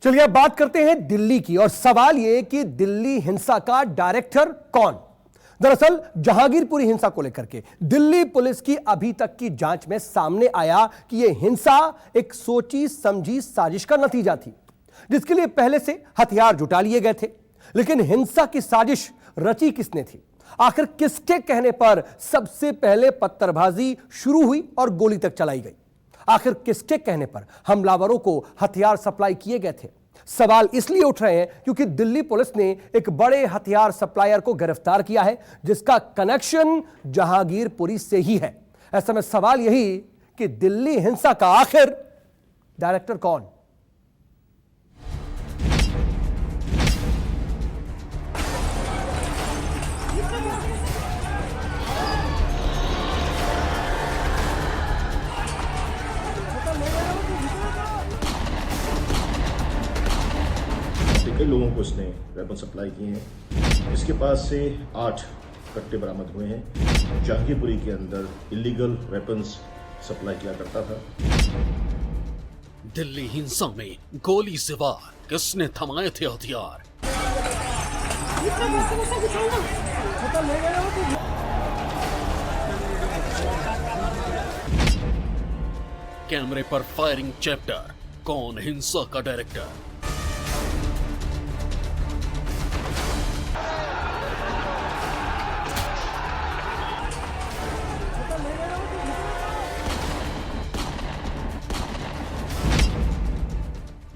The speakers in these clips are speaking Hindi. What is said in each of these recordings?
चलिए अब बात करते हैं दिल्ली की और सवाल यह कि दिल्ली हिंसा का डायरेक्टर कौन। दरअसल जहांगीरपुरी हिंसा को लेकर के दिल्ली पुलिस की अभी तक की जांच में सामने आया कि यह हिंसा एक सोची समझी साजिश का नतीजा थी, जिसके लिए पहले से हथियार जुटा लिए गए थे। लेकिन हिंसा की साजिश रची किसने थी? आखिर किसके कहने पर सबसे पहले पत्थरबाजी शुरू हुई और गोली तक चलाई गई? आखिर किसके कहने पर हमलावरों को हथियार सप्लाई किए गए थे? सवाल इसलिए उठ रहे हैं क्योंकि दिल्ली पुलिस ने एक बड़े हथियार सप्लायर को गिरफ्तार किया है, जिसका कनेक्शन जहांगीरपुरी से ही है। ऐसे में सवाल यही कि दिल्ली हिंसा का आखिर डायरेक्टर कौन? कई लोगों को इसने वेपन सप्लाई किए हैं। इसके पास से 8 कट्टे बरामद हुए हैं। जहांगीरपुरी के अंदर इलीगल वेपन्स सप्लाई किया करता था। दिल्ली हिंसा में गोली से वार, किसने थमाए थे हथियार? कैमरे पर फायरिंग चैप्टर, कौन हिंसा का डायरेक्टर?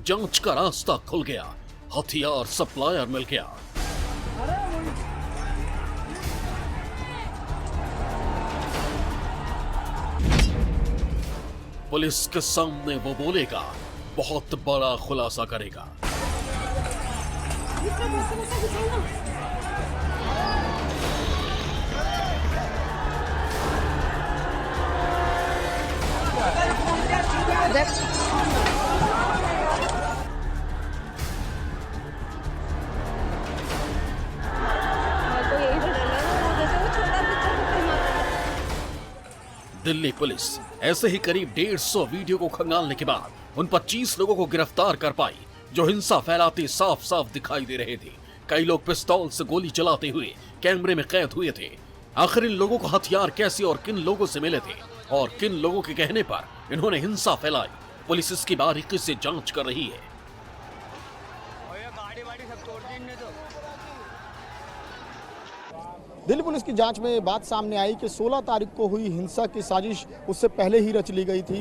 जांच का रास्ता खुल गया, हथियार सप्लायर मिल गया। पुलिस के सामने वो बोलेगा, बहुत बड़ा खुलासा करेगा। दिल्ली पुलिस ऐसे ही करीब 150 वीडियो को खंगालने के बाद उन 25 लोगों को गिरफ्तार कर पाई जो हिंसा फैलाते साफ साफ दिखाई दे रहे थे। कई लोग पिस्तौल से गोली चलाते हुए कैमरे में कैद हुए थे। आखिर इन लोगों को हथियार कैसे और किन लोगों से मिले थे और किन लोगों के कहने पर इन्होंने हिंसा फैलाई, पुलिस इसकी बारीकी से जांच कर रही है। दिल्ली पुलिस की जांच में बात सामने आई कि 16 तारीख को हुई हिंसा की साजिश उससे पहले ही रच ली गई थी।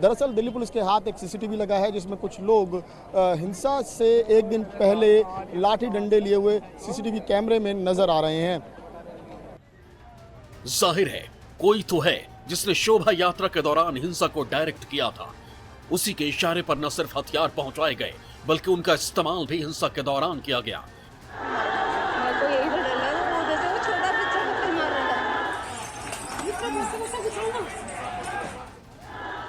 दरअसल दिल्ली पुलिस के हाथ एक सीसीटीवी लगा है, जिसमें कुछ लोग हिंसा से एक दिन पहले लाठी डंडे लिए हुए सीसीटीवी कैमरे में नजर आ रहे हैं। जाहिर है कोई तो है जिसने शोभा यात्रा के दौरान हिंसा को डायरेक्ट किया था। उसी के इशारे पर न सिर्फ हथियार पहुंचाए गए बल्कि उनका इस्तेमाल भी हिंसा के दौरान किया गया।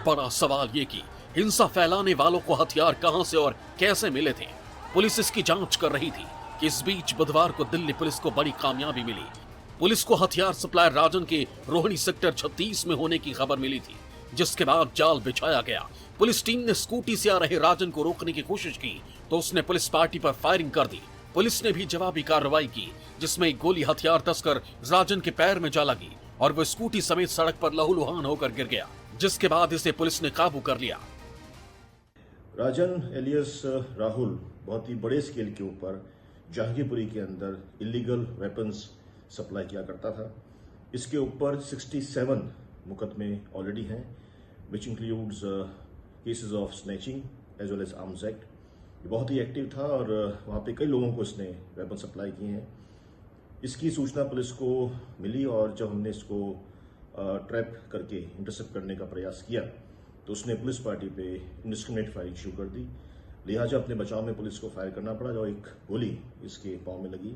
बड़ा सवाल ये कि हिंसा फैलाने वालों को हथियार कहां से और कैसे मिले थे। पुलिस इसकी जांच कर रही थी कि इस बीच बुधवार को दिल्ली पुलिस को बड़ी कामयाबी मिली। पुलिस को हथियार सप्लायर राजन के रोहिणी सेक्टर 36 में होने की खबर मिली थी, जिसके बाद जाल बिछाया गया। पुलिस टीम ने स्कूटी से आ रहे राजन को रोकने की कोशिश की तो उसने पुलिस पार्टी पर फायरिंग कर दी। पुलिस ने भी जवाबी कार्रवाई की, जिसमें एक गोली हथियार तस्कर राजन के पैर में जा लगी और वह स्कूटी समेत सड़क पर लहूलुहान होकर गिर गया, जिसके बाद इसे पुलिस ने काबू कर लिया। राजन एलियस राहुल बहुत ही बड़े स्केल के ऊपर जहांगीरपुरी के अंदर इलीगल वेपन्स सप्लाई किया करता था। इसके ऊपर 67 मुकदमे ऑलरेडी हैं, which includes cases of snatching as well as arms act. ये बहुत ही एक्टिव था और वहाँ पे कई लोगों को इसने वेपन सप्लाई किए हैं। इसकी सूचना पुलिस को मिली और जब हमने इसको ट्रैप करके इंटरसेप्ट करने का प्रयास किया तो उसने पुलिस पार्टी पे इंडिस्क्रिमिनेट फायरिंग शुरू कर दी। लिहाजा अपने बचाव में पुलिस को फायर करना पड़ा, जो एक गोली इसके पांव में लगी।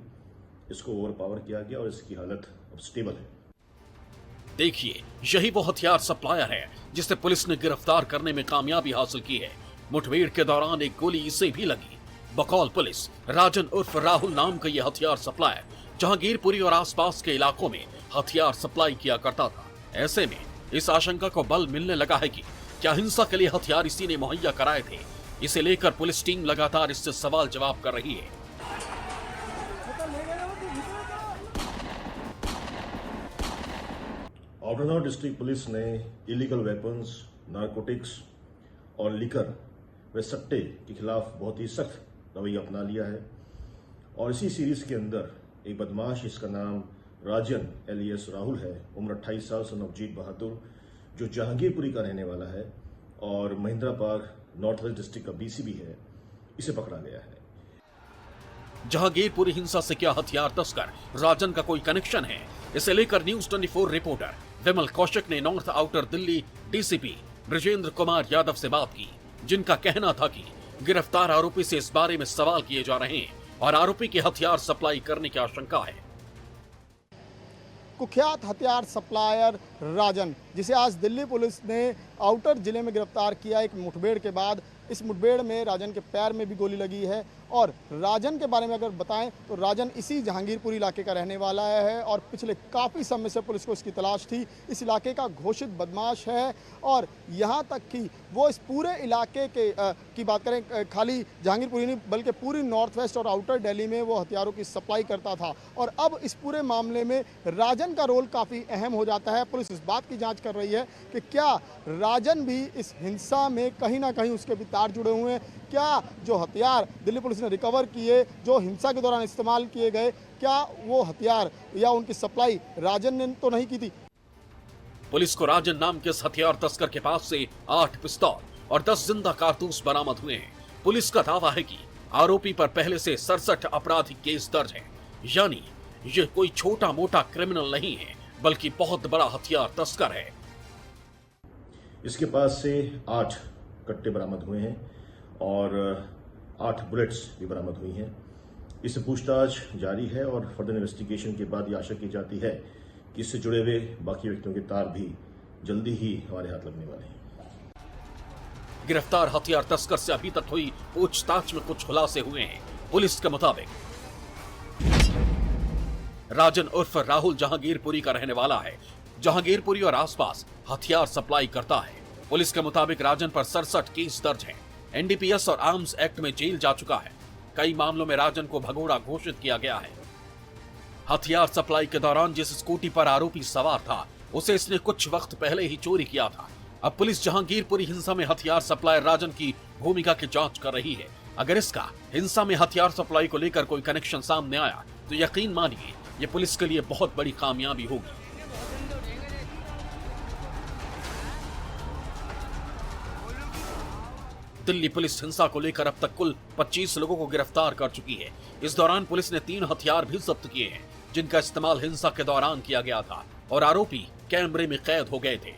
इसको ओवरपावर किया गया और इसकी हालत अब स्टेबल है। देखिए, यही वो हथियार सप्लायर है जिसे पुलिस ने गिरफ्तार करने में कामयाबी हासिल की है। मुठभेड़ के दौरान एक गोली इसे भी लगी। बकौल पुलिस, राजन उर्फ राहुल नाम का यह हथियार सप्लायर जहांगीरपुरी और आसपास के इलाकों में हथियार सप्लाई किया करता था। ऐसे में इस आशंका को बल मिलने लगा है कि क्या हिंसा के लिए हथियार इसी ने मुहैया कराए थे इसे लेकर पुलिस टीम लगातार इससे सवाल जवाब कर रही है। आउटरनॉर्थ डिस्ट्रिक्ट पुलिस ने इलीगल वेपन्स, नारकोटिक्स और लिकर व सट्टे के खिलाफ बहुत ही सख्त रवैया अपना लिया है। और इसी सीरीज के अंदर एक बदमाश, इसका नाम राजन एलियस राहुल है, उम्र 28 साल, सन ऑफ जीत बहादुर, जो जहांगीरपुरी का रहने वाला है और Mahindra park north west district का बीसी भी है, इसे पकड़ा गया है। जहांगीरपुरी हिंसा से क्या हथियार तस्कर राजन का कोई कनेक्शन है? इसे लेकर न्यूज 24 रिपोर्टर विमल कौशिक ने north outer Delhi DCP Brajendra Kumar Yadav से बात की, जिनका कहना था कि गिरफ्तार आरोपी से इस बारे में सवाल किए जा रहे हैं और आरोपी के हथियार सप्लाई करने की आशंका है। कुख्यात हथियार सप्लायर राजन, जिसे आज दिल्ली पुलिस ने आउटर जिले में गिरफ्तार किया एक मुठभेड़ के बाद। इस मुठभेड़ में राजन के पैर में भी गोली लगी है। और राजन के बारे में अगर बताएं तो राजन इसी जहांगीरपुरी इलाके का रहने वाला है और पिछले काफ़ी समय से पुलिस को इसकी तलाश थी। इस इलाके का घोषित बदमाश है और यहाँ तक कि वो इस पूरे इलाके के की बात करें, खाली जहांगीरपुरी नहीं बल्कि पूरी नॉर्थ वेस्ट और आउटर दिल्ली में वो हथियारों की सप्लाई करता था। और अब इस पूरे मामले में राजन का रोल काफ़ी अहम हो जाता है। पुलिस इस बात की जाँच कर रही है कि क्या राजन भी इस हिंसा में कहीं ना कहीं उसके भी तार जुड़े हुए हैं। क्या जो हथियार दिल्ली पुलिस ने रिकवर किए, जो हिंसा के दौरान इस्तेमाल किए गए, क्या वो हथियार या उनकी सप्लाई राजन ने तो नहीं की थी? पुलिस को राजन नाम के इस हथियार तस्कर के पास से 8 पिस्तौल और 10 जिंदा कारतूस बरामद हुए हैं। पुलिस का दावा है कि आरोपी पर पहले से 67 आपराधिक केस दर्ज हैं। यानी ये कोई छोटा मोटा क्रिमिनल नहीं है, बल्कि बहुत बड़ा हथियार तस्कर है। इसके पास से 8 कट्टे बरामद हुए हैं और 8 बुलेट्स भी बरामद हुई हैं। इससे पूछताछ जारी है और फर्दर इन्वेस्टिगेशन के बाद ये आशा की जाती है कि इससे जुड़े हुए बाकी व्यक्तियों के तार भी जल्दी ही हमारे हाथ लगने वाले हैं। गिरफ्तार हथियार तस्कर से अभी तक हुई पूछताछ में कुछ खुलासे हुए हैं। पुलिस के मुताबिक राजन उर्फ राहुल जहांगीरपुरी का रहने वाला है। जहांगीरपुरी और आसपास हथियार सप्लाई करता है। पुलिस के मुताबिक राजन पर 67 केस दर्ज हैं। एनडीपीएस और आर्म्स एक्ट में जेल जा चुका है। कई मामलों में राजन को भगोड़ा घोषित किया गया है। हथियार सप्लाई के दौरान जिस स्कूटी पर आरोपी सवार था, उसे इसने कुछ वक्त पहले ही चोरी किया था। अब पुलिस जहांगीरपुरी हिंसा में हथियार सप्लायर राजन की भूमिका की जांच कर रही है। अगर इसका हिंसा में हथियार सप्लाई को लेकर कोई कनेक्शन सामने आया तो यकीन मानिए ये पुलिस के लिए बहुत बड़ी कामयाबी होगी। दिल्ली पुलिस हिंसा को लेकर अब तक कुल 25 लोगों को गिरफ्तार कर चुकी है। इस दौरान पुलिस ने 3 हथियार भी जब्त किए हैं, जिनका इस्तेमाल हिंसा के दौरान किया गया था और आरोपी कैमरे में कैद हो गए थे।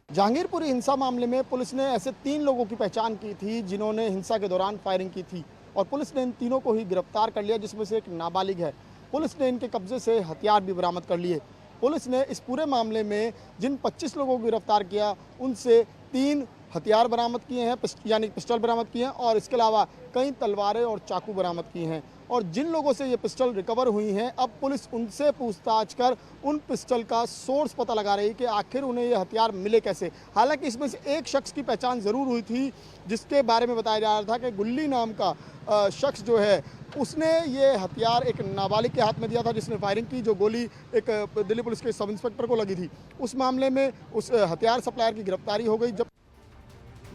जहांगीरपुरी हिंसा मामले में पुलिस ने ऐसे 3 लोगों की पहचान की थी जिन्होंने हिंसा के दौरान फायरिंग की थी और पुलिस ने इन तीनों को ही गिरफ्तार कर लिया, जिसमें से एक नाबालिग है। पुलिस ने इनके कब्जे से हथियार भी बरामद कर लिए। पुलिस ने इस पूरे मामले में जिन 25 लोगों को गिरफ्तार किया उनसे 3 हथियार बरामद किए हैं, यानी पिस्टल बरामद किए हैं और इसके अलावा कई तलवारें और चाकू बरामद किए हैं। और जिन लोगों से ये पिस्टल रिकवर हुई हैं, अब पुलिस उनसे पूछताछ कर उन पिस्टल का सोर्स पता लगा रही है कि आखिर उन्हें ये हथियार मिले कैसे। हालांकि इसमें से एक शख्स की पहचान ज़रूर हुई थी, जिसके बारे में बताया जा रहा था कि गुल्ली नाम का शख्स जो है उसने ये हथियार एक नाबालिग के हाथ में दिया था, जिसने फायरिंग की। जो गोली एक दिल्ली पुलिस के सब इंस्पेक्टर को लगी थी, उस मामले में उस हथियार सप्लायर की गिरफ्तारी हो गई। जब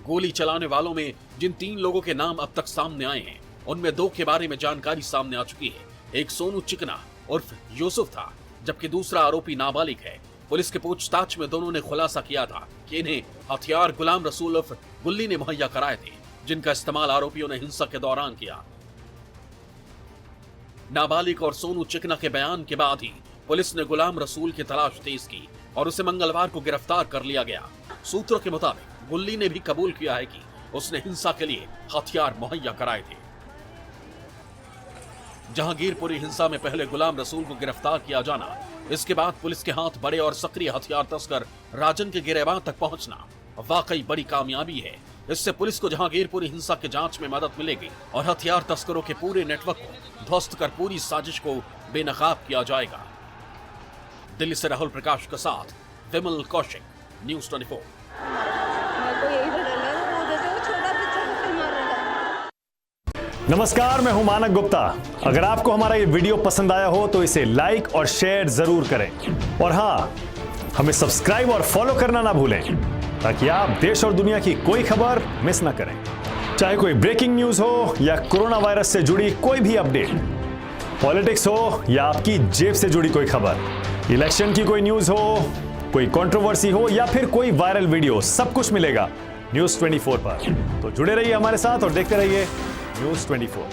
गोली चलाने वालों में जिन 3 लोगों के नाम अब तक सामने आए हैं, उनमें 2 के बारे में जानकारी सामने आ चुकी है। एक सोनू चिकना उर्फ यूसुफ था, जबकि दूसरा आरोपी नाबालिग है। पुलिस के पूछताछ में दोनों ने खुलासा किया था कि इन्हें हथियार गुलाम रसूल उर्फ गुल्ली ने मुहैया कराए थे, जिनका इस्तेमाल आरोपियों ने हिंसा के दौरान किया। नाबालिग और सोनू चिकना के बयान के बाद ही पुलिस ने गुलाम रसूल की तलाश तेज की और उसे मंगलवार को गिरफ्तार कर लिया गया। सूत्रों के मुताबिक गुल्ली ने भी कबूल किया है कि उसने हिंसा के लिए हथियार मुहैया कराए थे। जहांगीरपुरी हिंसा में पहले गुलाम रसूल को गिरफ्तार किया जाना, इसके बाद पुलिस के हाथ बड़े और सक्रिय हथियार तस्कर राजन के गिरेबान तक पहुंचना वाकई बड़ी कामयाबी है। इससे पुलिस को जहांगीरपुरी हिंसा की जांच में मदद मिलेगी और हथियार तस्करों के पूरे नेटवर्क को ध्वस्त कर पूरी साजिश को बेनकाब किया जाएगा। दिल्ली से राहुल प्रकाश के साथ विमल कौशिक, न्यूज़ 24। मेरे को यही तो डर लगा, वो जैसे वो छोटा बच्चा नमस्कार, मैं हूं मानक गुप्ता। अगर आपको हमारा ये वीडियो पसंद आया हो तो इसे लाइक और शेयर जरूर करें और हाँ, हमें सब्सक्राइब और फॉलो करना ना भूलें ताकि आप देश और दुनिया की कोई खबर मिस ना करें। चाहे कोई ब्रेकिंग न्यूज हो या कोरोना वायरस से जुड़ी कोई भी अपडेट, पॉलिटिक्स हो या आपकी जेब से जुड़ी कोई खबर, इलेक्शन की कोई न्यूज हो, कोई कंट्रोवर्सी हो या फिर कोई वायरल वीडियो, सब कुछ मिलेगा न्यूज़ 24 पर। तो जुड़े रहिए हमारे साथ और देखते रहिए न्यूज़ 24।